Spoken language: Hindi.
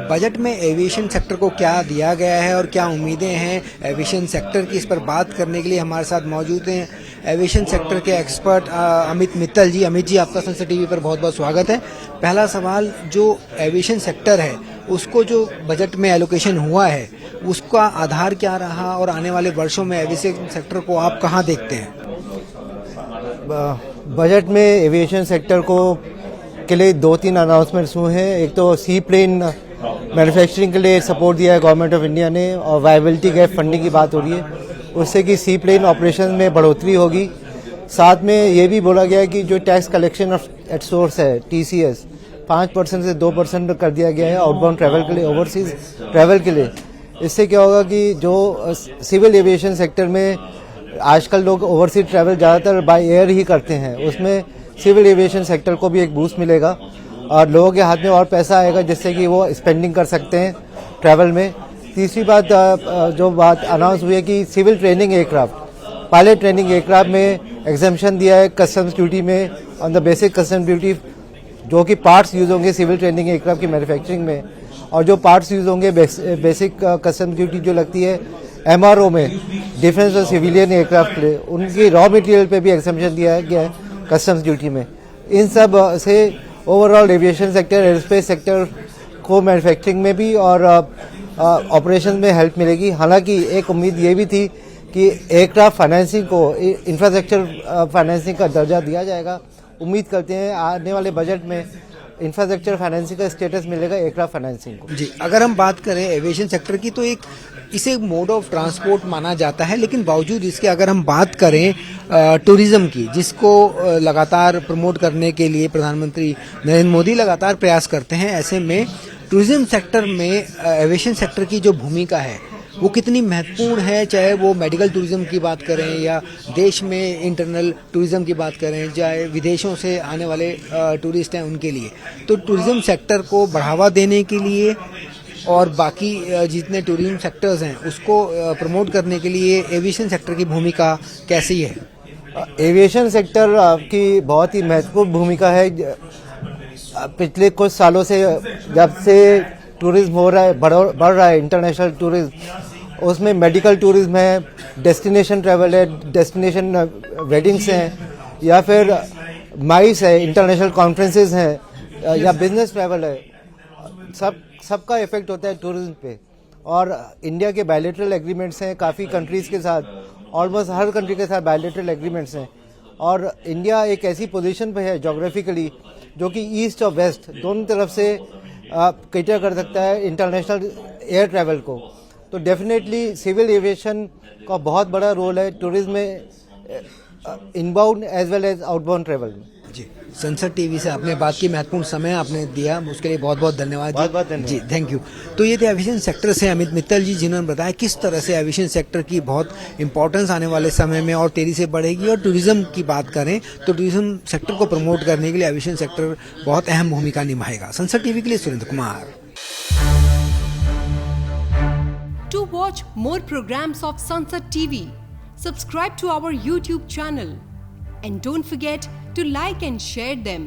बजट में एविएशन सेक्टर को क्या दिया गया है और क्या उम्मीदें हैं एविएशन सेक्टर की, इस पर बात करने के लिए हमारे साथ मौजूद हैं एविएशन सेक्टर के एक्सपर्ट अमित मित्तल जी। अमित जी, आपका सनसद टीवी पर बहुत बहुत स्वागत है। पहला सवाल, जो एविएशन सेक्टर है उसको जो बजट में एलोकेशन हुआ है उसका आधार क्या रहा और आने वाले वर्षों में एविएशन सेक्टर को आप कहाँ देखते हैं? बजट में एविएशन सेक्टर को के लिए 2-3 अनाउंसमेंट्स हुए हैं। एक तो सी प्लेन मैन्युफैक्चरिंग के लिए सपोर्ट दिया है गवर्नमेंट ऑफ इंडिया ने और वायबिलिटी गैप फंडिंग की बात हो रही है, उससे कि सी प्लेन ऑपरेशन में बढ़ोतरी होगी। साथ में ये भी बोला गया है कि जो टैक्स कलेक्शन एट सोर्स है TCS 5% से 2% कर दिया गया है आउटबाउंड ट्रैवल के लिए, ओवरसीज ट्रैवल के लिए। इससे क्या होगा कि जो सिविल एविएशन सेक्टर में आजकल लोग ओवरसीज ट्रैवल ज़्यादातर बाय एयर ही करते हैं, उसमें सिविल एविएशन सेक्टर को भी एक बूस्ट मिलेगा और लोगों के हाथ में और पैसा आएगा जिससे कि वो स्पेंडिंग कर सकते हैं ट्रैवल में। तीसरी बात, जो बात अनाउंस हुई है कि civil training aircraft, pilot training aircraft में एग्जेम्पशन दिया है कस्टम्स ड्यूटी में on the basic custom duty, जो कि पार्ट्स यूज होंगे सिविल ट्रेनिंग एयरक्राफ्ट की मैन्युफैक्चरिंग में, और जो पार्ट्स यूज होंगे बेसिक कस्टम ड्यूटी जो लगती है MRO में डिफेंस और सिविलियन एयरक्राफ्ट के लिए, उनकी रॉ मटेरियल पे भी एग्जेम्पशन दिया गया है कस्टम्स ड्यूटी में। इन सब से overall aviation sector, aerospace sector को मैन्युफैक्चरिंग में भी और ऑपरेशन में हेल्प मिलेगी। हालांकि एक उम्मीद ये भी थी कि एयरक्राफ्ट फाइनेंसिंग को इंफ्रास्ट्रक्चर फाइनेंसिंग का दर्जा दिया जाएगा। उम्मीद करते हैं आने वाले बजट में इंफ्रास्ट्रक्चर फाइनेंसिंग का स्टेटस मिलेगा एयरक्राफ्ट फाइनेंसिंग को। जी, अगर हम बात करें एविएशन सेक्टर की तो इसे मोड ऑफ ट्रांसपोर्ट माना जाता है, लेकिन बावजूद इसके अगर हम बात करें टूरिज्म की, जिसको लगातार प्रमोट करने के लिए प्रधानमंत्री नरेंद्र मोदी लगातार प्रयास करते हैं, ऐसे में टूरिज्म सेक्टर में एविएशन सेक्टर की जो भूमिका है वो कितनी महत्वपूर्ण है, चाहे वो मेडिकल टूरिज्म की बात करें या देश में इंटरनल टूरिज्म की बात करें, चाहे विदेशों से आने वाले टूरिस्ट हैं उनके लिए। तो टूरिज्म सेक्टर को बढ़ावा देने के लिए और बाकी जितने टूरिज्म सेक्टर्स हैं उसको प्रमोट करने के लिए एविएशन सेक्टर की भूमिका कैसी है? एविएशन सेक्टर की बहुत ही महत्वपूर्ण भूमिका है। पिछले कुछ सालों से जब से टूरिज्म हो रहा है, बढ़ रहा है इंटरनेशनल टूरिज्म, उसमें मेडिकल टूरिज्म है, डेस्टिनेशन ट्रैवल है, डेस्टिनेशन वेडिंग्स हैं, या फिर माइस है, इंटरनेशनल कॉन्फ्रेंसेस हैं, या बिजनेस ट्रैवल है। सबका इफेक्ट होता है टूरिज्म पे। और इंडिया के बायलैटरल एग्रीमेंट्स हैं काफ़ी कंट्रीज़ के साथ, ऑलमोस्ट हर कंट्री के साथ बायलैटरल एग्रीमेंट्स हैं। और इंडिया एक ऐसी पोजीशन पे है जोग्राफिकली जो कि ईस्ट और वेस्ट दोनों तरफ से कैटर कर सकता है इंटरनेशनल एयर ट्रैवल को। तो डेफिनेटली सिविल एविएशन का बहुत बड़ा रोल है टूरिज्म में, inbound as well as outbound travel में। जी, सनसद टीवी से आपने बात की, महत्वपूर्ण समय आपने दिया, उसके लिए बहुत बहुत धन्यवाद। बहुत बहुत धन्यवाद जी, थैंक यू। तो ये थे एविएशन सेक्टर से अमित मित्तल जी, जिन्होंने बताया किस तरह से एविएशन सेक्टर की बहुत इंपॉर्टेंस आने वाले समय में और तेजी से बढ़ेगी। और टूरिज्म की बात करें तो टूरिज्म सेक्टर को प्रमोट करने के लिए एविएशन सेक्टर बहुत अहम भूमिका निभाएगा। सनसद टीवी के लिए Surendra Kumar. To watch more programs of Sansad TV, subscribe to our YouTube channel and don't forget to like and share them.